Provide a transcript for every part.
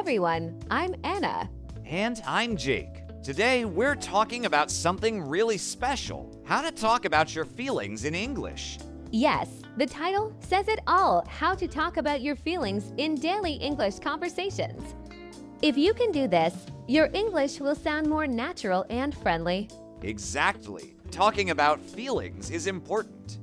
everyone, I'm Anna. And I'm Jake. Today, we're talking about something really special: how to talk about your feelings in English. Yes, the title says it all: how to talk about your feelings in daily English conversations. If you can do this, your English will sound more natural and friendly. Exactly. Talking about feelings is important.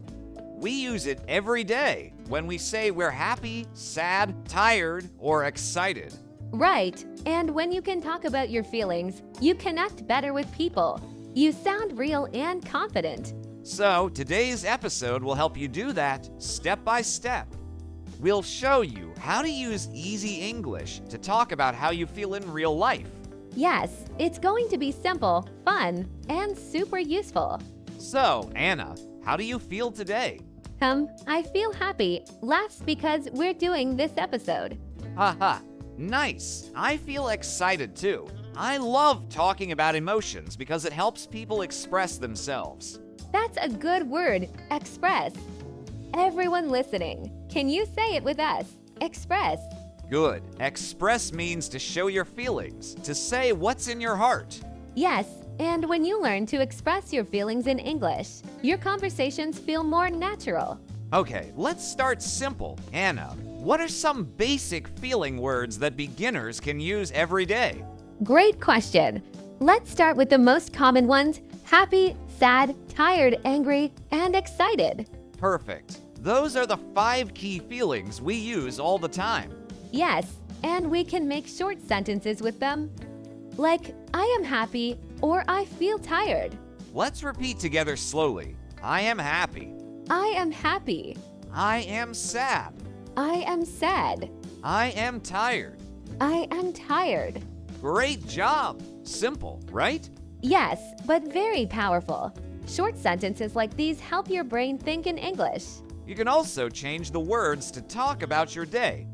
We use it every day when we say we're happy, sad, tired, or excited. Right, and when you can talk about your feelings, you connect better with people. You sound real and confident. So, today's episode will help you do that step by step. We'll show you how to use easy English to talk about how you feel in real life. Yes, it's going to be simple, fun, and super useful. So, Anna, how do you feel today? I feel happy. Laughs because we're doing this episode. Haha, nice. I feel excited too. I love talking about emotions because it helps people express themselves. That's a good word, express. Everyone listening, can you say it with us? Express. Good. Express means to show your feelings, to say what's in your heart. Yes, and when you learn to express your feelings in English, your conversations feel more natural. Okay, let's start simple. Anna, what are some basic feeling words that beginners can use every day? Great question. Let's start with the most common ones: happy, sad, tired, angry, and excited. Perfect. Those are the 5 key feelings we use all the time. Yes, and we can make short sentences with them. Like, I am happy or I feel tired. Let's repeat together slowly. I am happy. I am happy. I am sad. I am sad. I am tired. I am tired. Great job. Simple, right? Yes, but very powerful. Short sentences like these help your brain think in English. You can also change the words to talk about your day.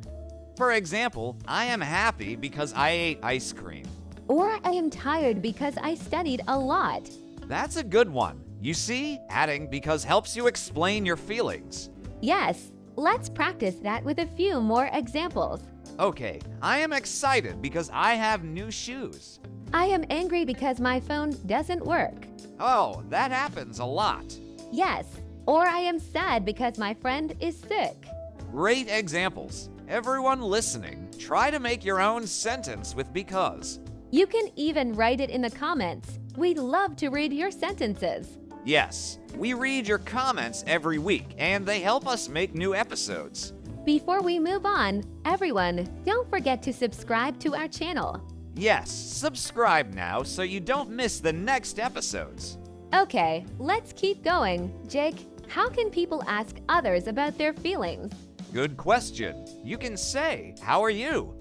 For example, I am happy because I ate ice cream. Or I am tired because I studied a lot. That's a good one. You see, adding because helps you explain your feelings. Yes, let's practice that with a few more examples. Okay, I am excited because I have new shoes. I am angry because my phone doesn't work. Oh, that happens a lot. Yes, or I am sad because my friend is sick. Great examples. Everyone listening, try to make your own sentence with because. You can even write it in the comments. We'd love to read your sentences. Yes, we read your comments every week, and they help us make new episodes. Before we move on, everyone, don't forget to subscribe to our channel. Yes, subscribe now so you don't miss the next episodes. Okay, let's keep going. Jake, how can people ask others about their feelings? Good question. You can say, "How are you?"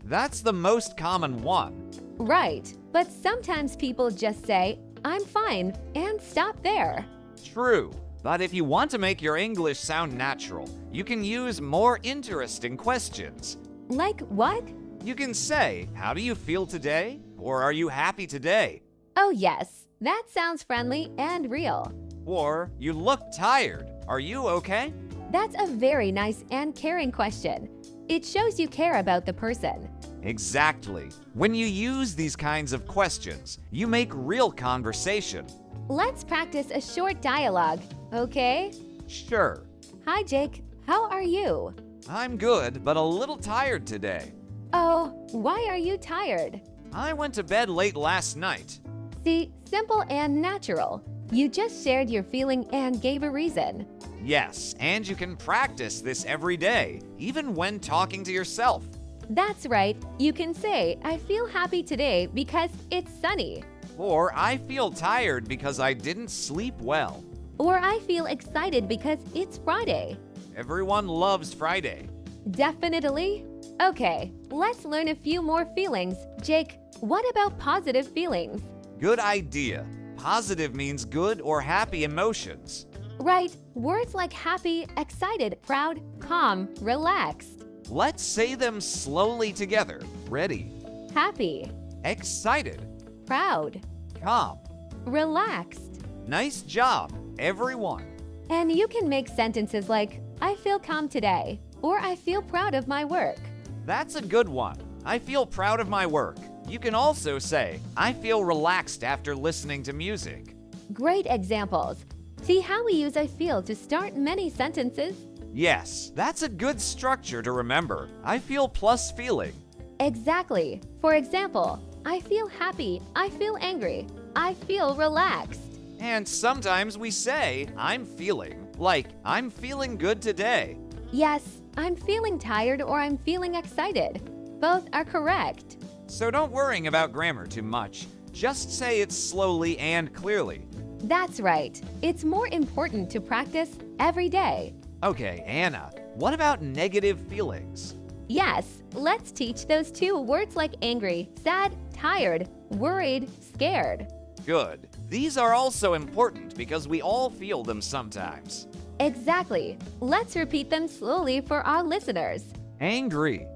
That's the most common one. Right, but sometimes people just say, I'm fine, and stop there. True, but if you want to make your English sound natural, you can use more interesting questions. Like what? You can say, "How do you feel today?" or "Are you happy today?" Oh yes, that sounds friendly and real. Or, "You look tired. Are you okay?" That's a very nice and caring question. It shows you care about the person. Exactly. When you use these kinds of questions, you make real conversation. Let's practice a short dialogue, okay? Sure. Hi Jake, how are you? I'm good, but a little tired today. Oh, why are you tired? I went to bed late last night. See, simple and natural. You just shared your feeling and gave a reason. Yes, and you can practice this every day, even when talking to yourself. That's right. You can say, I feel happy today because it's sunny. Or, I feel tired because I didn't sleep well. Or I feel excited because it's Friday. Everyone loves Friday. Definitely. Okay, let's learn a few more feelings. Jake, what about positive feelings? Good idea. Positive means good or happy emotions. Right, words like happy, excited, proud, calm, relaxed. Let's say them slowly together. Ready? Happy, Excited. proud, Calm. relaxed. Nice job, everyone. And you can make sentences like, I feel calm today, or I feel proud of my work. That's a good one. I feel proud of my work. You can also say, I feel relaxed after listening to music. Great examples. See how we use I feel to start many sentences? Yes, that's a good structure to remember. I feel plus feeling. Exactly. For example, I feel happy, I feel angry, I feel relaxed. And sometimes we say, I'm feeling, like, I'm feeling good today. Yes, I'm feeling tired or I'm feeling excited. Both are correct. So don't worry about grammar too much. Just say it slowly and clearly. That's right. It's more important to practice every day. Okay, Anna, what about negative feelings? Yes, let's teach those two words like angry, sad, tired, worried, scared. Good. These are also important because we all feel them sometimes. Exactly. Let's repeat them slowly for our listeners. Angry,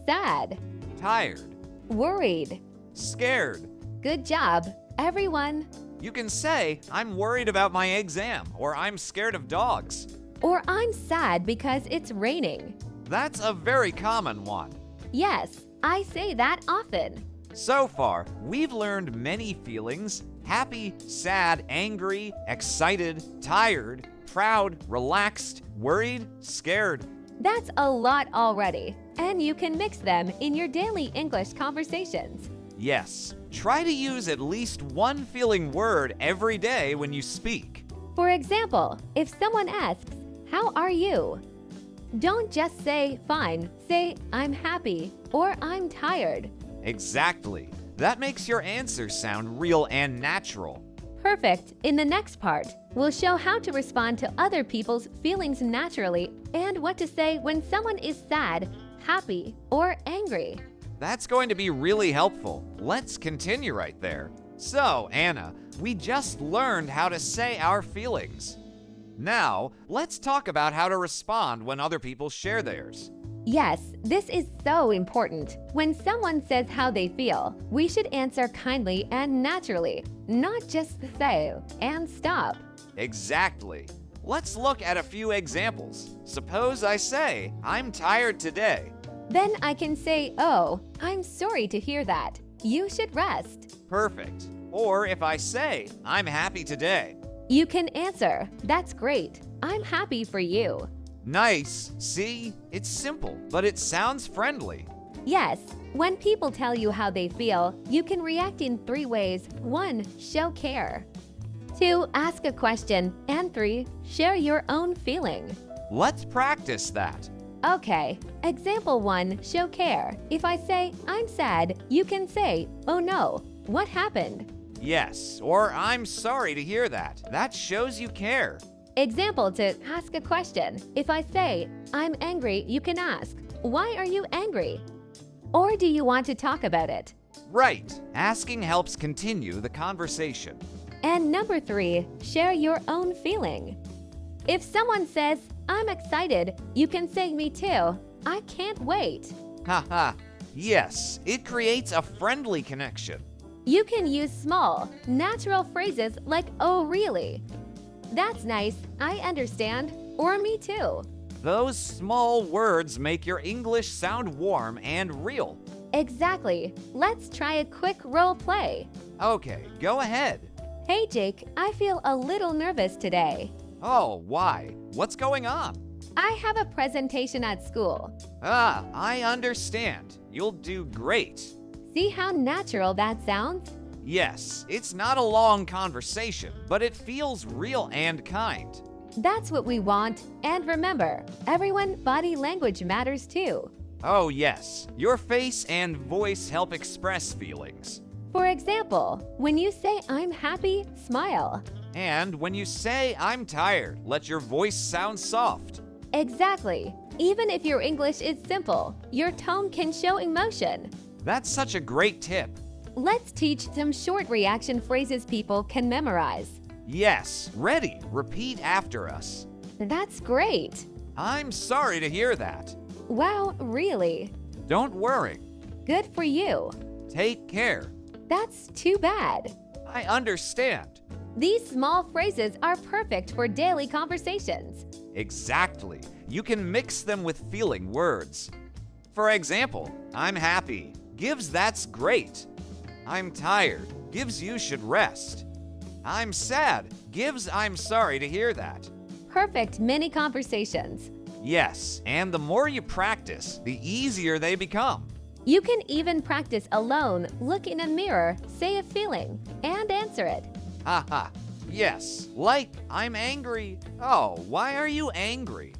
Sad, tired, worried. scared. Good job, everyone. You can say, I'm worried about my exam, or I'm scared of dogs. Or I'm sad because it's raining. That's a very common one. Yes, I say that often. So far, we've learned many feelings: happy, sad, angry, excited, tired, proud, relaxed, worried, scared. That's a lot already, and you can mix them in your daily English conversations. Yes, try to use at least one feeling word every day when you speak. For example, if someone asks, "How are you?" Don't just say, "Fine." Say, "I'm happy," or "I'm tired." Exactly. That makes your answer sound real and natural. Perfect. In the next part, we'll show how to respond to other people's feelings naturally and what to say when someone is sad, happy, or angry. That's going to be really helpful. Let's continue right there. So, Anna, we just learned how to say our feelings. Now, let's talk about how to respond when other people share theirs. Yes, this is so important. When someone says how they feel, we should answer kindly and naturally, not just say and stop. Exactly. Let's look at a few examples. Suppose I say, I'm tired today. Then I can say, "Oh, I'm sorry to hear that. You should rest." Perfect. Or if I say, I'm happy today. You can answer, "That's great. I'm happy for you." Nice. See? It's simple, but it sounds friendly. Yes, when people tell you how they feel, you can react in 3 ways. 1. Show care. 2. Ask a question. And 3. Share your own feeling. Let's practice that. Okay, example 1, show care. If I say, "I'm sad," you can say, "Oh no, what happened?" Yes, or I'm sorry to hear that. That shows you care. Example 2, ask a question. If I say, "I'm angry," you can ask, "Why are you angry?" Or do you want to talk about it? Right. Asking helps continue the conversation. And number 3, share your own feeling. If someone says, "I'm excited," you can say, "Me too. I can't wait." Haha. Yes, it creates a friendly connection. You can use small, natural phrases like, "Oh, really?" "That's nice. I understand." Or "Me too." Those small words make your English sound warm and real. Exactly. Let's try a quick role play. Okay, go ahead. Hey, Jake, I feel a little nervous today. Oh, why? What's going on? I have a presentation at school. Ah, I understand. You'll do great. See how natural that sounds? Yes, it's not a long conversation, but it feels real and kind. That's what we want. And remember, everyone's body language matters too. Oh, yes. Your face and voice help express feelings. For example, when you say, "I'm happy," smile. And when you say, I'm tired, let your voice sound soft. Exactly. Even if your English is simple, your tone can show emotion. That's such a great tip. Let's teach some short reaction phrases people can memorize. Yes, ready. Repeat after us. That's great. I'm sorry to hear that. Wow, really? Don't worry. Good for you. Take care. That's too bad. I understand. These small phrases are perfect for daily conversations. Exactly. You can mix them with feeling words. For example, I'm happy. gives that's great. I'm tired gives you should rest. I'm sad gives I'm sorry to hear that. Perfect mini conversations. Yes, and the more you practice, the easier they become. You can even practice alone, look in a mirror, say a feeling, and answer it. Haha, yes, like I'm angry. Oh, why are you angry?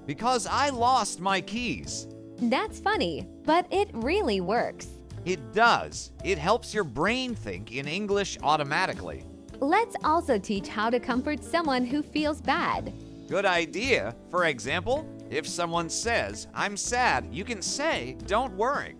Because I lost my keys. That's funny, but it really works. It does. It helps your brain think in English automatically. Let's also teach how to comfort someone who feels bad. Good idea. For example, if someone says, I'm sad, you can say, don't worry.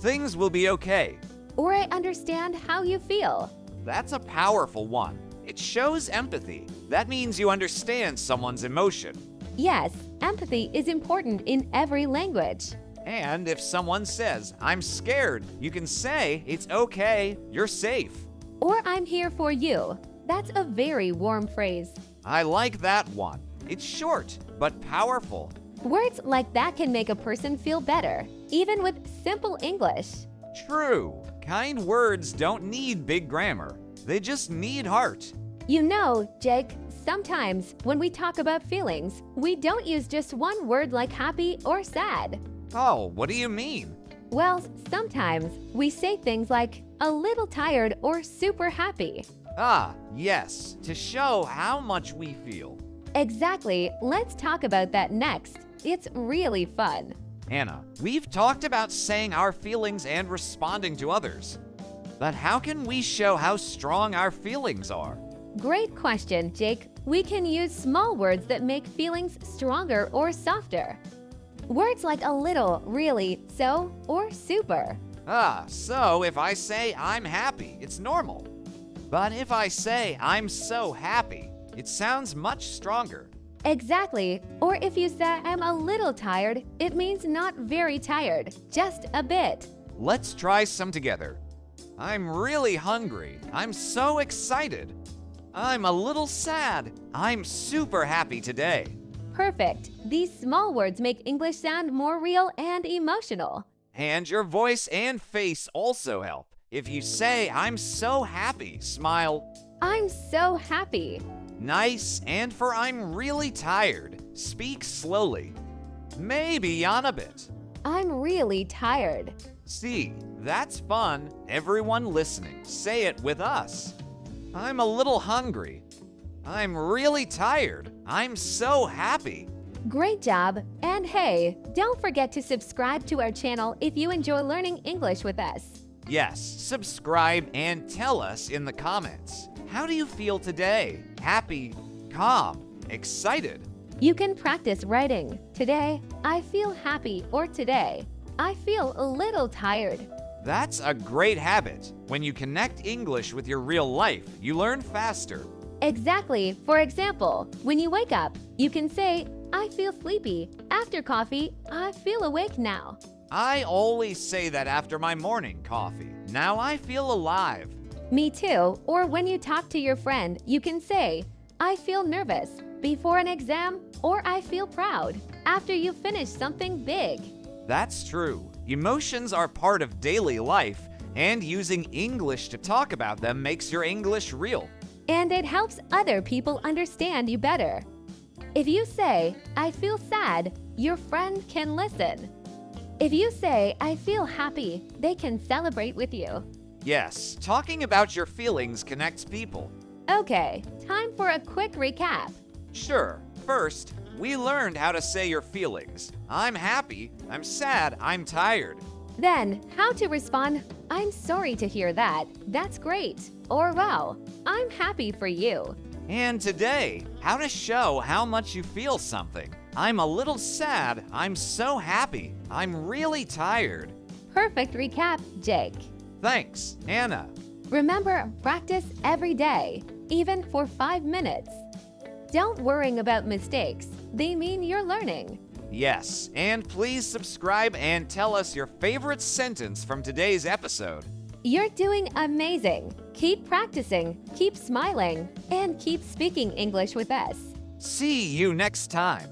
Things will be okay. Or I understand how you feel. That's a powerful one. It shows empathy. That means you understand someone's emotion. Yes, empathy is important in every language. And if someone says, I'm scared, you can say, it's okay, you're safe. Or I'm here for you. That's a very warm phrase. I like that one. It's short, but powerful. Words like that can make a person feel better, even with simple English. True. Kind words don't need big grammar. They just need heart. You know, Jake, sometimes when we talk about feelings, we don't use just one word like happy or sad. Oh, what do you mean? Well, sometimes we say things like a little tired or super happy. Ah, yes, to show how much we feel. Exactly. Let's talk about that next. It's really fun. Anna, we've talked about saying our feelings and responding to others. But how can we show how strong our feelings are? Great question, Jake. We can use small words that make feelings stronger or softer. Words like a little, really, so, or super. Ah, so if I say I'm happy, it's normal. But if I say I'm so happy, it sounds much stronger. Exactly. Or if you say I'm a little tired, it means not very tired, just a bit. Let's try some together. I'm really hungry. I'm so excited. I'm a little sad. I'm super happy today. Perfect. These small words make English sound more real and emotional. And your voice and face also help. If you say, I'm so happy, smile. I'm so happy. Nice, and for I'm really tired, speak slowly. Maybe yawn a bit. I'm really tired. See, that's fun. Everyone listening, say it with us. I'm a little hungry. I'm really tired. I'm so happy. Great job. And hey, don't forget to subscribe to our channel if you enjoy learning English with us. Yes, subscribe and tell us in the comments. How do you feel today? Happy, calm, excited? You can practice writing. Today, I feel happy, or today, I feel a little tired. That's a great habit. When you connect English with your real life, you learn faster. Exactly. For example, when you wake up, you can say, I feel sleepy. After coffee, I feel awake now. I always say that after my morning coffee. Now I feel alive. Me too. Or when you talk to your friend, you can say, I feel nervous before an exam, or I feel proud after you finish something big. That's true. Emotions are part of daily life, and using English to talk about them makes your English real. And it helps other people understand you better. If you say, I feel sad, your friend can listen. If you say, I feel happy, they can celebrate with you. Yes, talking about your feelings connects people. Okay, time for a quick recap. Sure. First, we learned how to say your feelings. I'm happy, I'm sad, I'm tired. Then, how to respond, I'm sorry to hear that, that's great, or wow, I'm happy for you. And today, how to show how much you feel something. I'm a little sad, I'm so happy, I'm really tired. Perfect recap, Jake. Thanks, Anna. Remember, practice every day, even for 5 minutes. Don't worry about mistakes, they mean you're learning. Yes, and please subscribe and tell us your favorite sentence from today's episode. You're doing amazing. Keep practicing, keep smiling, and keep speaking English with us. See you next time.